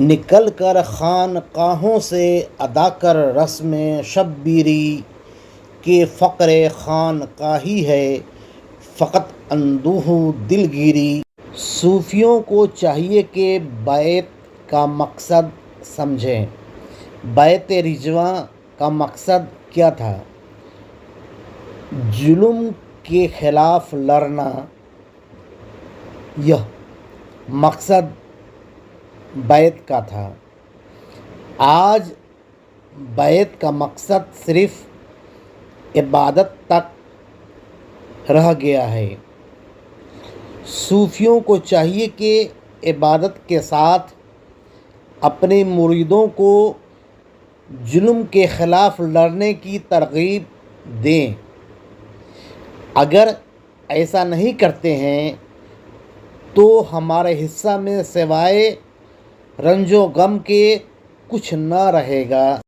نکل کر خانقاہوں سے ادا کر رسم شبیری کہ فقر خانقاہی ہے فقط اندوہ دلگیری۔ صوفیوں کو چاہیے کہ بیعت کا مقصد سمجھیں۔ بیعت رضواں کا مقصد کیا تھا؟ ظلم کے خلاف لڑنا۔ یہ مقصد بیعت کا تھا۔ آج بیعت کا مقصد صرف عبادت تک رہ گیا ہے۔ صوفیوں کو چاہیے کہ عبادت کے ساتھ اپنے مریدوں کو ظلم کے خلاف لڑنے کی ترغیب دیں۔ اگر ایسا نہیں کرتے ہیں تو ہمارے حصہ میں سوائے رنج و غم کے کچھ نہ رہے گا۔